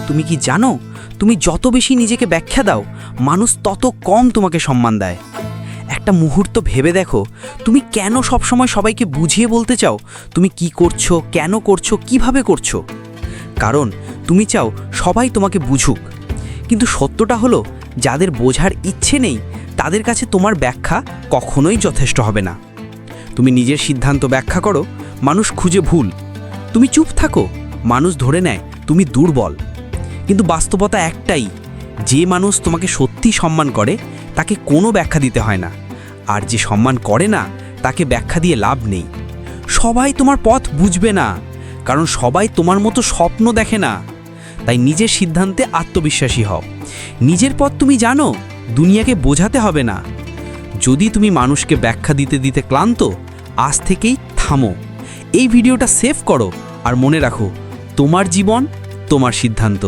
তুমি কি জানো, তুমি যত বেশি নিজেকে ব্যাখ্যা দাও, মানুষ তত কম তোমাকে সম্মান দেয়। একটা মুহূর্ত ভেবে দেখো, তুমি কেন সবসময় সবাইকে বুঝিয়ে বলতে চাও তুমি কি করছো, কেন করছো, কিভাবে করছো? কারণ তুমি চাও সবাই তোমাকে বুঝুক। কিন্তু সত্যটা হলো, যাদের বোঝার ইচ্ছে নেই তাদের কাছে তোমার ব্যাখ্যা কখনোই যথেষ্ট হবে না। তুমি নিজের সিদ্ধান্ত ব্যাখ্যা করো, মানুষ খুঁজে ভুল। তুমি চুপ থাকো, মানুষ ধরে নেয় তুমি দুর্বল। কিন্তু বাস্তবতা একটাই, যে মানুষ তোমাকে সত্যি সম্মান করে তাকে কোনো ব্যাখ্যা দিতে হয় না, আর যে সম্মান করে না তাকে ব্যাখ্যা দিয়ে লাভ নেই। সবাই তোমার পথ বুঝবে না, কারণ সবাই তোমার মতো স্বপ্ন দেখে না। তাই নিজের সিদ্ধান্তে আত্মবিশ্বাসী হও। নিজের পথ তুমি জানো, দুনিয়াকে বোঝাতে হবে না। যদি তুমি মানুষকে ব্যাখ্যা দিতে দিতে ক্লান্ত, আজ থেকেই থামো। এই ভিডিওটা সেভ করো আর মনে রাখো, তোমার জীবন, তোমার সিদ্ধান্ত।